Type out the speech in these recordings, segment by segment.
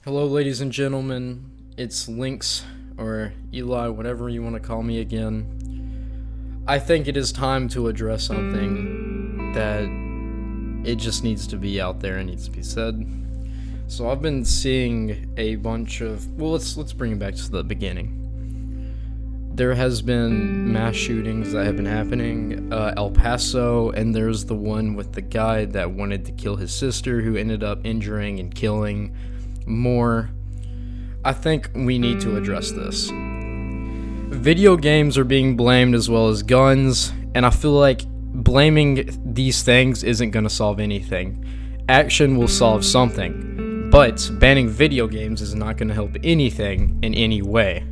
Hello, ladies and gentlemen. It's Lynx, or Eli, whatever you want to call me again. I think it is time to address something that it just needs to be out there and needs to be said. So I've been seeing a bunch of, let's bring it back to the beginning. There has been mass shootings that have been happening, El Paso, and there's the one with the guy that wanted to kill his sister who ended up injuring and killing more. I think we need to address this. Video games are being blamed as well as guns, and I feel like blaming these things isn't going to solve anything. Action will solve something, but banning video games is not going to help anything in any way.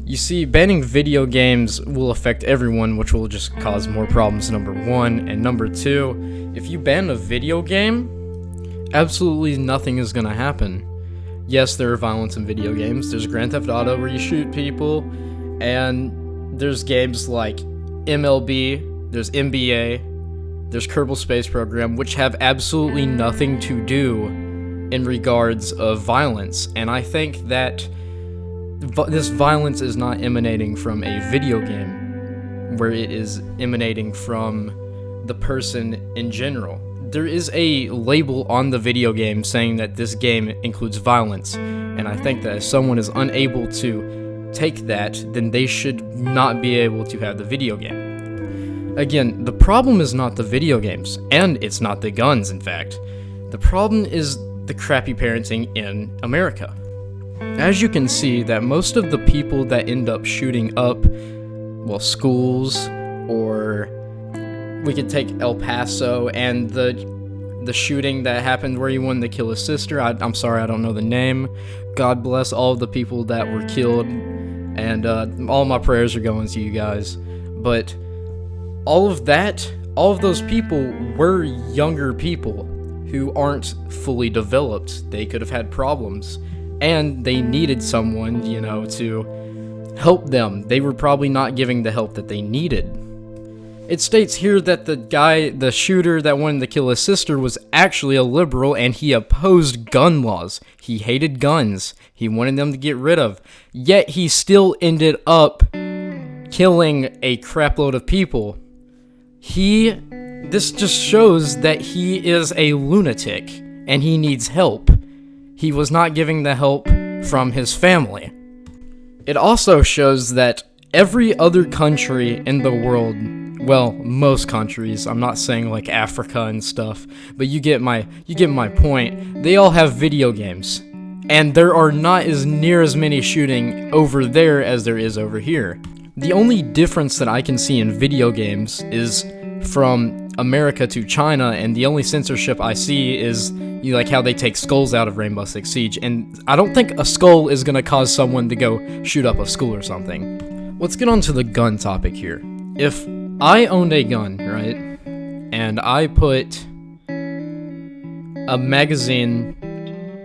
You see, banning video games will affect everyone, which will just cause more problems, number one. And number two, if you ban a video game, absolutely nothing is going to happen. Yes, there are violence in video games. There's Grand Theft Auto where you shoot people, and there's games like MLB, there's NBA, there's Kerbal Space Program, which have absolutely nothing to do in regards of violence. And I think that this violence is not emanating from a video game, where it is emanating from the person in general. There is a label on the video game saying that this game includes violence, and I think that if someone is unable to take that, then they should not be able to have the video game. Again, the problem is not the video games, and it's not the guns, in fact. The problem is the crappy parenting in America. As you can see, that most of the people that end up shooting up, schools, or we could take El Paso and the shooting that happened where he wanted to kill his sister. I'm sorry, I don't know the name. God bless all of the people that were killed, and all my prayers are going to you guys. But all of those people were younger people who aren't fully developed. They could have had problems, and they needed someone, to help them. They were probably not giving the help that they needed. It states here that the shooter that wanted to kill his sister, was actually a liberal, and he opposed gun laws. He hated guns. He wanted them to get rid of. Yet he still ended up killing a crapload of people. This just shows that he is a lunatic, and he needs help. He was not giving the help from his family. It also shows that every other country in the world, most countries, I'm not saying like Africa and stuff, but you get my point. They all have video games, and there are not as near as many shooting over there as there is over here. The only difference that I can see in video games is from America to China, and the only censorship I see is like how they take skulls out of Rainbow Six Siege, and I don't think a skull is gonna cause someone to go shoot up a school or something. Let's get on to the gun topic here. If I owned a gun, right, and I put a magazine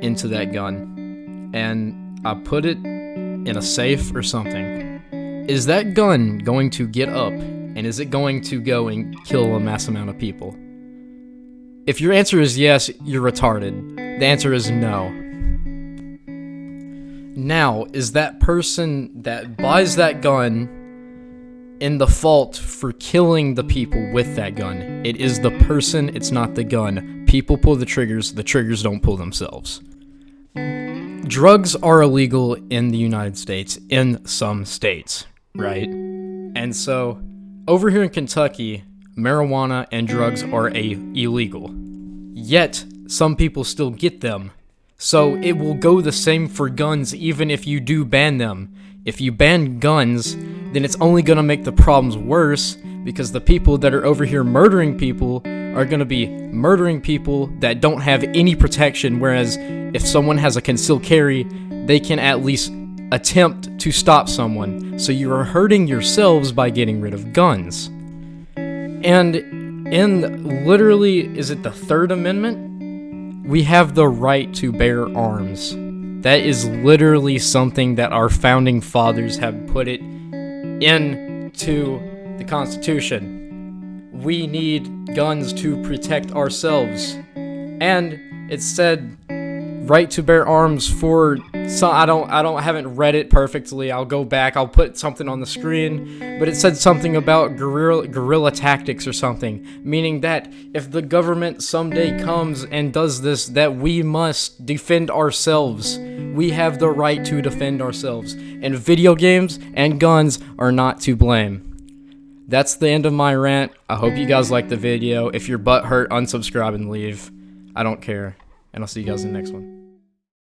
into that gun, and I put it in a safe or something, is that gun going to get up, and is it going to go and kill a mass amount of people? If your answer is yes, you're retarded. The answer is no. Now, is that person that buys that gun in the fault for killing the people with that gun? It is the person, it's not the gun. People pull the triggers don't pull themselves. Drugs are illegal in the United States, in some states, right? And so, over here in Kentucky, marijuana and drugs are illegal. Yet, some people still get them. So it will go the same for guns even if you do ban them. If you ban guns, then it's only going to make the problems worse, because the people that are over here murdering people are going to be murdering people that don't have any protection, whereas if someone has a concealed carry, they can at least attempt to stop someone. So you are hurting yourselves by getting rid of guns. And in literally, is it the Third Amendment? We have the right to bear arms. That is literally something that our founding fathers have put it into the Constitution. We need guns to protect ourselves. And it said right to bear arms for some. I haven't read it perfectly. I'll go back. I'll put something on the screen, but it said something about guerrilla tactics or something, meaning that if the government someday comes and does this, that we must defend ourselves. We have the right to defend ourselves, and video games and guns are not to blame. That's the end of my rant. I hope you guys liked the video. If your butt hurt, unsubscribe and leave. I don't care. And I'll see you guys in the next one.